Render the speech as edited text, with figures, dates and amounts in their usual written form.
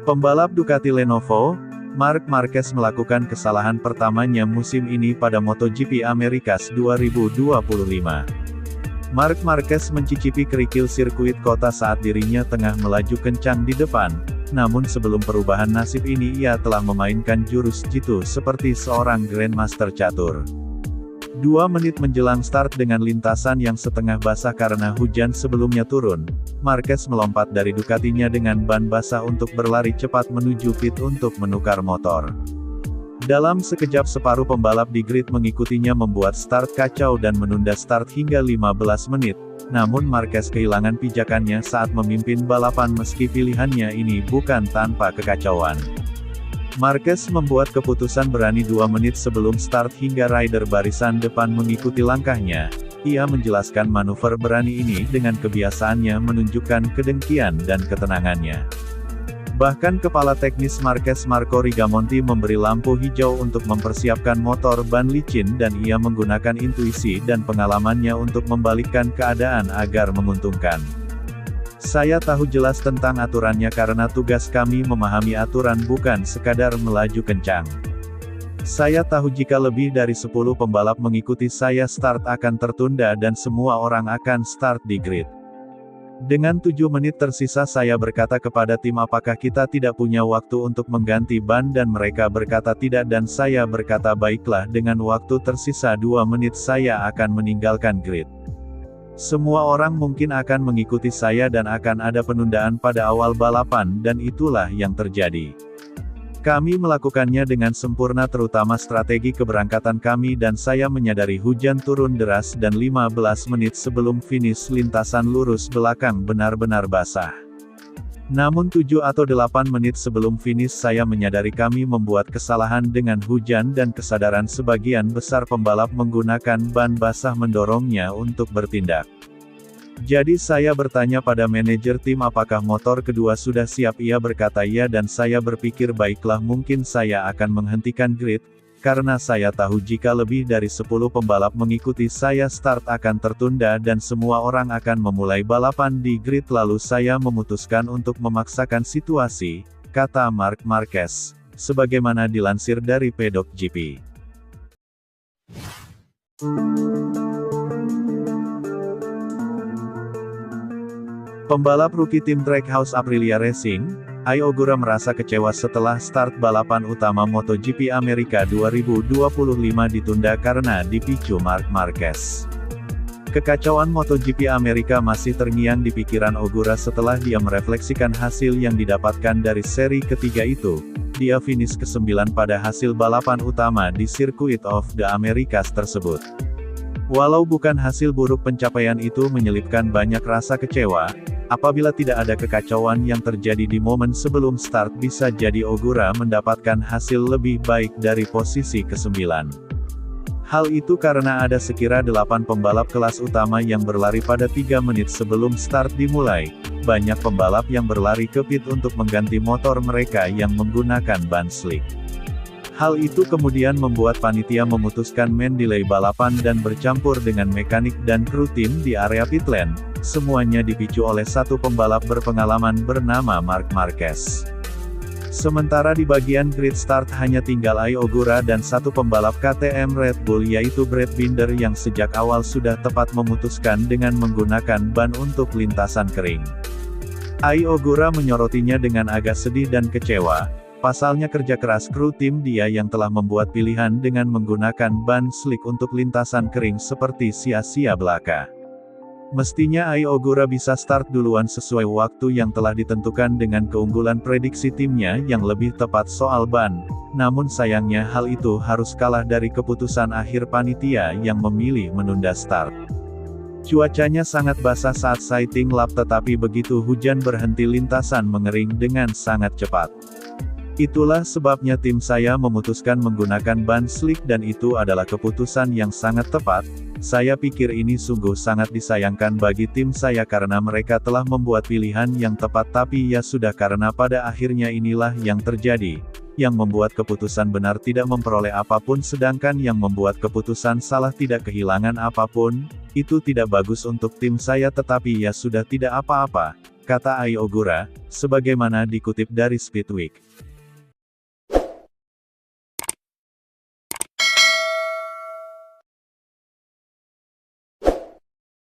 Pembalap Ducati Lenovo, Marc Marquez melakukan kesalahan pertamanya musim ini pada MotoGP Americas 2025. Marc Marquez mencicipi kerikil sirkuit kota saat dirinya tengah melaju kencang di depan, namun sebelum perubahan nasib ini ia telah memainkan jurus jitu seperti seorang Grandmaster catur. 2 menit menjelang start dengan lintasan yang setengah basah karena hujan sebelumnya turun, Marquez melompat dari Ducatinya dengan ban basah untuk berlari cepat menuju pit untuk menukar motor. Dalam sekejap separuh pembalap di grid mengikutinya membuat start kacau dan menunda start hingga 15 menit, namun Marquez kehilangan pijakannya saat memimpin balapan meski pilihannya ini bukan tanpa kekacauan. Marquez membuat keputusan berani 2 menit sebelum start hingga rider barisan depan mengikuti langkahnya. Ia menjelaskan manuver berani ini dengan kebiasaannya menunjukkan kedengkian dan ketenangannya. Bahkan kepala teknis Marquez Marco Rigamonti memberi lampu hijau untuk mempersiapkan motor ban licin dan ia menggunakan intuisi dan pengalamannya untuk membalikkan keadaan agar menguntungkan. Saya tahu jelas tentang aturannya karena tugas kami memahami aturan bukan sekadar melaju kencang. Saya tahu jika lebih dari 10 pembalap mengikuti saya start akan tertunda dan semua orang akan start di grid. Dengan 7 menit tersisa saya berkata kepada tim apakah kita tidak punya waktu untuk mengganti ban dan mereka berkata tidak dan saya berkata baiklah dengan waktu tersisa 2 menit saya akan meninggalkan grid. Semua orang mungkin akan mengikuti saya dan akan ada penundaan pada awal balapan dan itulah yang terjadi. Kami melakukannya dengan sempurna terutama strategi keberangkatan kami dan saya menyadari hujan turun deras dan 15 menit sebelum finish lintasan lurus belakang benar-benar basah. Namun 7 atau 8 menit sebelum finish saya menyadari kami membuat kesalahan dengan hujan dan kesadaran sebagian besar pembalap menggunakan ban basah mendorongnya untuk bertindak. Jadi saya bertanya pada manajer tim apakah motor kedua sudah siap ia berkata iya dan saya berpikir baiklah mungkin saya akan menghentikan grid, karena saya tahu jika lebih dari 10 pembalap mengikuti saya start akan tertunda dan semua orang akan memulai balapan di grid lalu saya memutuskan untuk memaksakan situasi, kata Marc Marquez, sebagaimana dilansir dari Pedok GP. Pembalap rookie tim Trackhouse Aprilia Racing, Ai Ogura merasa kecewa setelah start balapan utama MotoGP Amerika 2025 ditunda karena dipicu Marc Marquez. Kekacauan MotoGP Amerika masih terngiang di pikiran Ogura setelah dia merefleksikan hasil yang didapatkan dari seri ketiga itu. Dia finish ke-9 pada hasil balapan utama di Circuit of the Americas tersebut. Walau bukan hasil buruk pencapaian itu menyelipkan banyak rasa kecewa, apabila tidak ada kekacauan yang terjadi di momen sebelum start bisa jadi Ogura mendapatkan hasil lebih baik dari posisi ke-9. Hal itu karena ada sekira 8 pembalap kelas utama yang berlari pada 3 menit sebelum start dimulai, banyak pembalap yang berlari ke pit untuk mengganti motor mereka yang menggunakan ban slick. Hal itu kemudian membuat panitia memutuskan mendelay balapan dan bercampur dengan mekanik dan kru tim di area pit lane, semuanya dipicu oleh satu pembalap berpengalaman bernama Marc Marquez. Sementara di bagian grid start hanya tinggal Ai Ogura dan satu pembalap KTM Red Bull yaitu Brad Binder yang sejak awal sudah tepat memutuskan dengan menggunakan ban untuk lintasan kering. Ai Ogura menyorotinya dengan agak sedih dan kecewa. Pasalnya kerja keras kru tim dia yang telah membuat pilihan dengan menggunakan ban slick untuk lintasan kering seperti sia-sia belaka. Mestinya Ai Ogura bisa start duluan sesuai waktu yang telah ditentukan dengan keunggulan prediksi timnya yang lebih tepat soal ban, namun sayangnya hal itu harus kalah dari keputusan akhir panitia yang memilih menunda start. Cuacanya sangat basah saat sighting lap tetapi begitu hujan berhenti lintasan mengering dengan sangat cepat. Itulah sebabnya tim saya memutuskan menggunakan ban slick dan itu adalah keputusan yang sangat tepat. Saya pikir ini sungguh sangat disayangkan bagi tim saya karena mereka telah membuat pilihan yang tepat tapi ya sudah karena pada akhirnya inilah yang terjadi. Yang membuat keputusan benar tidak memperoleh apapun sedangkan yang membuat keputusan salah tidak kehilangan apapun. Itu tidak bagus untuk tim saya tetapi ya sudah tidak apa-apa, kata Ai Ogura, sebagaimana dikutip dari Speedweek.